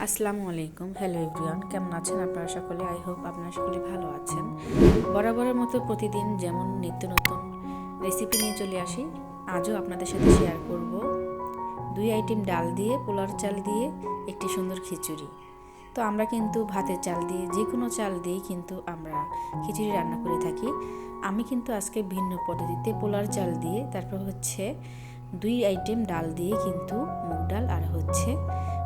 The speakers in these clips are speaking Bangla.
আসসালামু আলাইকুম। হ্যালো এভরিওয়ান, কেমন আছেন আপনারা সকলে? আই হোপ আপনারা সকলে ভালো আছেন। বরাবরের মতো প্রতিদিন যেমন নিত্য নতুন রেসিপি নিয়ে চলে আসি, আজও আপনাদের সাথে শেয়ার করব 2 আইটেম ডাল দিয়ে, পোলার চাল দিয়ে একটি সুন্দর খিচুড়ি। তো আমরা কিন্তু ভাতের চাল দিয়ে, যে কোনো চাল দিয়েই কিন্তু আমরা খিচুড়ি রান্না করে থাকি। আমি কিন্তু আজকে ভিন্ন পদ্ধতিতে পোলার চাল দিয়ে, তারপর হচ্ছে 2 আইটেম ডাল দিয়ে, কিন্তু মুগ ডাল আর হচ্ছে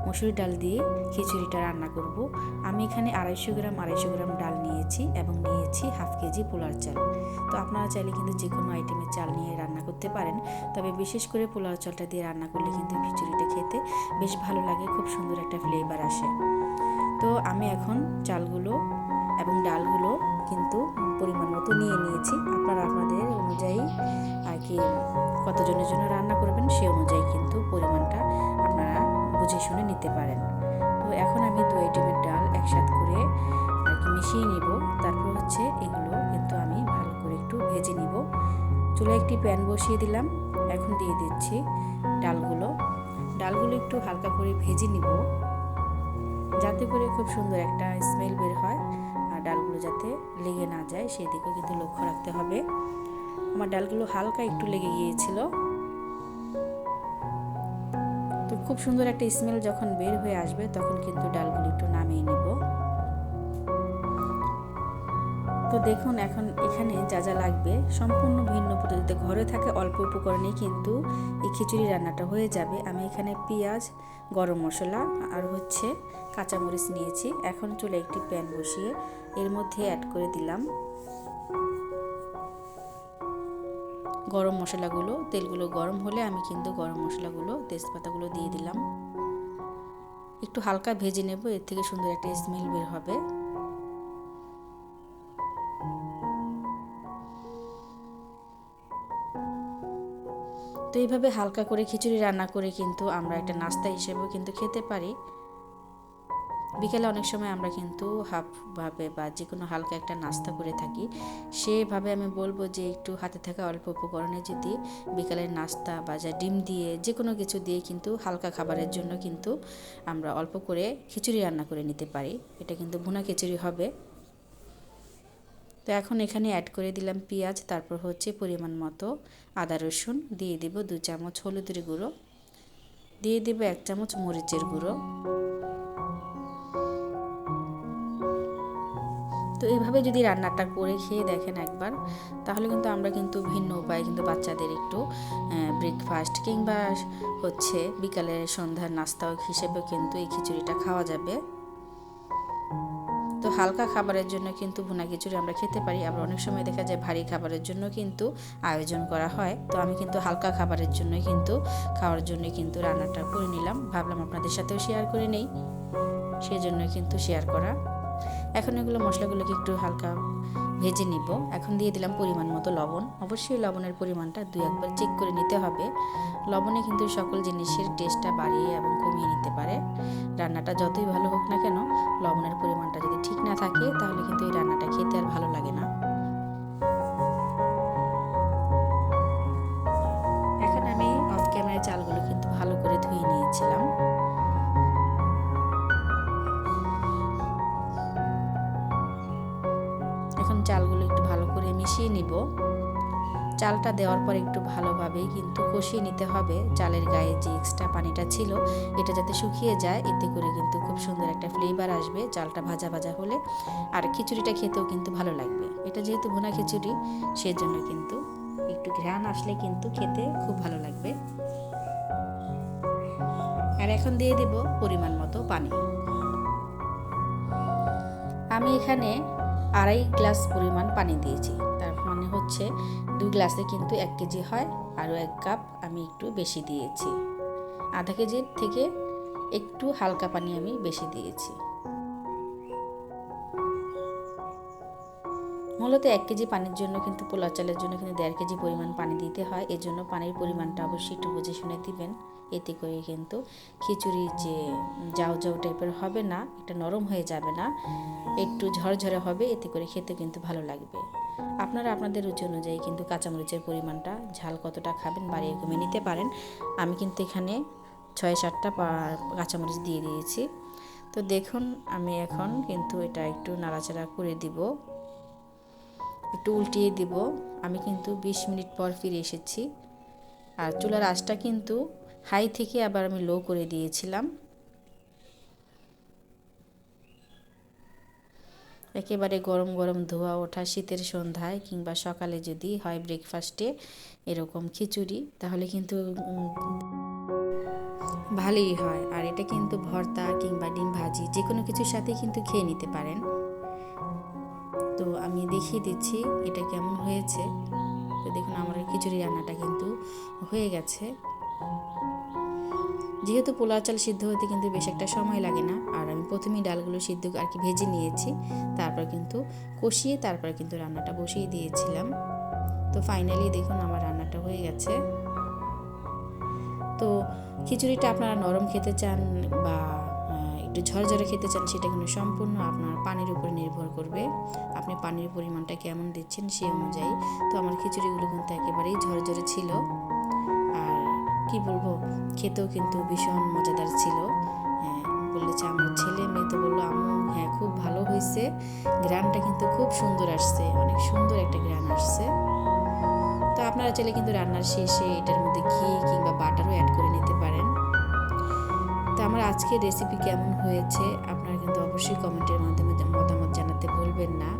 মসুর ডাল দিয়ে খিচুড়িটা রান্না করব। আমি এখানে 250 গ্রাম ডাল নিয়েছি এবং নিয়েছি হাফ কেজি পোলার চাল। তো আপনারা চাইলে কিন্তু যে কোনো আইটেমের চাল নিয়ে রান্না করতে পারেন, তবে বিশেষ করে পোলার চালটা দিয়ে রান্না করলে কিন্তু খিচুড়িটা খেতে বেশ ভালো লাগে, খুব সুন্দর একটা ফ্লেভার আসে। তো আমি এখন চালগুলো এবং ডালগুলো কিন্তু পরিমাণ মতো নিয়ে নিয়েছি। আপনারা আপনাদের অনুযায়ী আর কি কতজনের জন্য রান্না করবেন সে অনুযায়ী কিন্তু পরিমাণটা আপনারা বুঝে শুনে নিতে পারেন। তো এখন আমি 2 আইটেমের ডাল একসাথে করে আর কি মিশিয়ে নিব। তারপর হচ্ছে এগুলো কিন্তু আমি ভালো করে একটু ভেজে নিব। চুলায় একটি প্যান বসিয়ে দিলাম, এখন দিয়ে দিচ্ছি ডালগুলো। ডালগুলো একটু হালকা করে ভেজে নিব, যাতে করে খুব সুন্দর একটা স্মেল বের হয়, আর ডালগুলো যাতে লেগে না যায় সেই দিকেও কিন্তু লক্ষ্য রাখতে হবে। আমার ডালগুলো হালকা একটু লেগে গিয়েছিল, তো খুব সুন্দর একটা স্মেল যখন বের হয়ে আসবে তখন কিন্তু ডালগুলো একটু নামিয়ে নিব। তো দেখুন এখন এখানে যা যা লাগবে সম্পূর্ণ ভিন্ন পদ্ধতিতে ঘরে থাকে অল্প উপকরণেই কিন্তু এই খিচুড়ি রান্নাটা হয়ে যাবে। আমি এখানে পেঁয়াজ, গরম মশলা আর হচ্ছে কাঁচামরিচ নিয়েছি। এখন চুলায় একটি প্যান বসিয়ে এর মধ্যে অ্যাড করে দিলাম গরম মশলাগুলো। তেলগুলো গরম হলে আমি কিন্তু গরম মশলাগুলো, তেজপাতাগুলো দিয়ে দিলাম। একটু হালকা ভেজে নেব, এর থেকে সুন্দর একটা স্মেল বের হবে। তো এইভাবে হালকা করে খিচুড়ি রান্না করে কিন্তু আমরা একটা নাস্তা হিসেবেও কিন্তু খেতে পারি। বিকেলে অনেক সময় আমরা কিন্তু হাফভাবে বা যে কোনো হালকা একটা নাস্তা করে থাকি, সেভাবে আমি বলবো যে একটু হাতে থাকা অল্প উপকরণে যদি বিকালের নাস্তা বা যা ডিম দিয়ে যে কোনো কিছু দিয়ে কিন্তু হালকা খাবারের জন্য কিন্তু আমরা অল্প করে খিচুড়ি রান্না করে নিতে পারি। এটা কিন্তু ভুনা খিচুড়ি হবে। তো এখন এখানে অ্যাড করে দিলাম পেঁয়াজ, তারপর হচ্ছে পরিমাণ মতো আদা রসুন, দিয়ে দিব 2 চামচ হলুদের গুঁড়ো, দিয়ে দিব 1 চামচ মরিচের গুঁড়ো। তো এইভাবে যদি রান্নাটা করে খেয়ে দেখেন একবার, তাহলে কিন্তু আমরা কিন্তু ভিন্ন উপায়ে কিন্তু বাচ্চাদের একটু ব্রেকফাস্ট কিংবা হচ্ছে বিকালের সন্ধ্যার নাস্তা হিসেবে কিন্তু এই খিচুড়িটা খাওয়া যাবে। তো হালকা খাবারের জন্য কিন্তু ভুনা খিচুড়ি আমরা খেতে পারি, আবার অনেক সময় দেখা যায় ভারী খাবারের জন্য কিন্তু আয়োজন করা হয়। তো আমি কিন্তু হালকা খাবারের জন্যই কিন্তু খাওয়ার জন্যই কিন্তু রান্নাটা করে নিলাম, ভাবলাম আপনাদের সাথেও শেয়ার করে নেই, সেই জন্য কিন্তু শেয়ার করা। এখন এগুলো মশলাগুলোকে একটু হালকা ভেজে নিব। এখন দিয়ে দিলাম পরিমাণ মতো লবণ। অবশ্যই লবণের পরিমাণটা 2-1 বার চেক করে নিতে হবে। লবণে কিন্তু সকল জিনিসের টেস্টটা বাড়িয়ে এবং কমিয়ে নিতে পারে। রান্নাটা যতই ভালো হোক না কেন, লবণের পরিমাণটা যদি ঠিক না থাকে তাহলে কিন্তু এই রান্নাটা খেতে আর ভালো লাগে না। এখন আমি অফ ক্যামেরায় চালগুলো কিন্তু ভালো করে ধুয়ে নিয়েছিলাম। এখন চালগুলো একটু ভালো করে মিশিয়ে নিব। চালটা দেওয়ার পর একটু ভালোভাবে কিন্তু কষিয়ে নিতে হবে। চালের গায়ে যে এক্সট্রা পানিটা ছিল এটা যাতে শুকিয়ে যায়, এতে করে কিন্তু খুব সুন্দর একটা ফ্লেভার আসবে চালটা ভাজা ভাজা হলে, আর খিচুড়িটা খেতেও কিন্তু ভালো লাগবে। এটা যেহেতু ভুনা খিচুড়ি, সেজন্য কিন্তু একটু ঘ্রাণ আসলে কিন্তু খেতে খুব ভালো লাগবে। আর এখন দিয়ে দেব পরিমাণ মতো পানি। আমি এখানে 2.5 গ্লাস পরিমাণ পানি দিয়েছি, তার মানে হচ্ছে 2 গ্লাসে কিন্তু 1 কেজি হয়, আরও 1 কাপ আমি একটু বেশি দিয়েছি। আধা কেজির থেকে একটু হালকা পানি আমি বেশি দিয়েছি। মূলত 1 কেজি পানির জন্য কিন্তু পোলাও চালের জন্য কিন্তু 1.5 কেজি পরিমাণ পানি দিতে হয়। এর জন্য পানির পরিমাণটা অবশ্যই একটু বুঝে শুনে দিবেন। এতে করে কিন্তু খিচুড়ি যে জাউ জাউ টাইপের হবে না, এটা নরম হয়ে যাবে না, একটু ঝরঝরে হবে, এতে করে খেতে কিন্তু ভালো লাগবে। আপনারা আপনাদের রুচি অনুযায়ী কিন্তু কাঁচামরিচের পরিমাণটা, ঝাল কতটা খাবেন বাড়িয়ে কমিয়ে নিতে পারেন। আমি কিন্তু এখানে 6-7টা কাঁচামরিচ দিয়ে দিয়েছি। তো তো দেখুন আমি এখন কিন্তু এটা একটু নাড়াচাড়া করে দিব, একটু উল্টিয়ে দিব। আমি কিন্তু 20 মিনিট পর ফিরে এসেছি। আর চুলার আঁচটা কিন্তু হাই থেকে আবার আমি লো করে দিয়েছিলাম। একেবারে গরম গরম ধোয়া ওঠা শীতের সন্ধ্যায় কিংবা সকালে যদি হয় ব্রেকফাস্টে এরকম খিচুড়ি, তাহলে কিন্তু ভালোই হয়। আর এটা কিন্তু ভর্তা কিংবা ডিম ভাজি যে কোনো কিছুর সাথে কিন্তু খেয়ে নিতে পারেন। তো আমি দেখিয়ে দিচ্ছি এটা কেমন হয়েছে। তো দেখুন আমার খিচুড়ি রান্নাটা কিন্তু হয়ে গেছে। যেহেতু পোলাও চাল সিদ্ধ হতে কিন্তু বেশ একটা সময় লাগে না, আর আমি প্রথমেই ডালগুলো সিদ্ধ আর কি ভেজে নিয়েছি, তারপর কিন্তু কষিয়ে তারপর কিন্তু রান্নাটা বসিয়ে দিয়েছিলাম। তো ফাইনালি দেখুন আমার রান্নাটা হয়ে গেছে। তো খিচুড়িটা আপনারা নরম খেতে চান বা একটু ঝরঝরে খেতে চান, সেটা কিন্তু সম্পূর্ণ আপনার পানির উপর নির্ভর করবে, আপনি পানির পরিমাণটা কেমন দিচ্ছেন সেই অনুযায়ী। তো আমার খিচুড়িগুলো কিন্তু একেবারেই ঝরঝরে ছিল, আর কি বলবো, খেতেও কিন্তু ভীষণ মজাদার ছিল। বলেছে আমার ছেলে মেয়ে তো বললো আম্মু হ্যাঁ খুব ভালো হয়েছে, গ্রানটা কিন্তু খুব সুন্দর আসছে, অনেক সুন্দর একটা গ্রান আসছে। তো আপনারা চাইলে কিন্তু রান্নার শেষে এটার মধ্যে ঘি কিংবা বাটারও অ্যাড করে নিতে পারেন। তো আমার আজকের রেসিপি কেমন হয়েছে আপনারা কিন্তু অবশ্যই কমেন্টের মাধ্যমে মতামত জানাতে ভুলবেন না।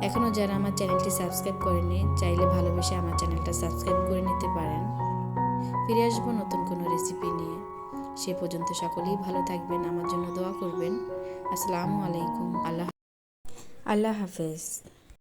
এখনও যারা আমার চ্যানেলটি সাবস্ক্রাইব করেনি, চাইলে ভালোবেসে আমার চ্যানেলটা সাবস্ক্রাইব করে নিতে পারেন। ফিরে আসবো নতুন কোনো রেসিপি নিয়ে। সে পর্যন্ত সকলেই ভালো থাকবেন, আমার জন্য দোয়া করবেন। আসসালামু আলাইকুম। আল্লাহ হাফেজ।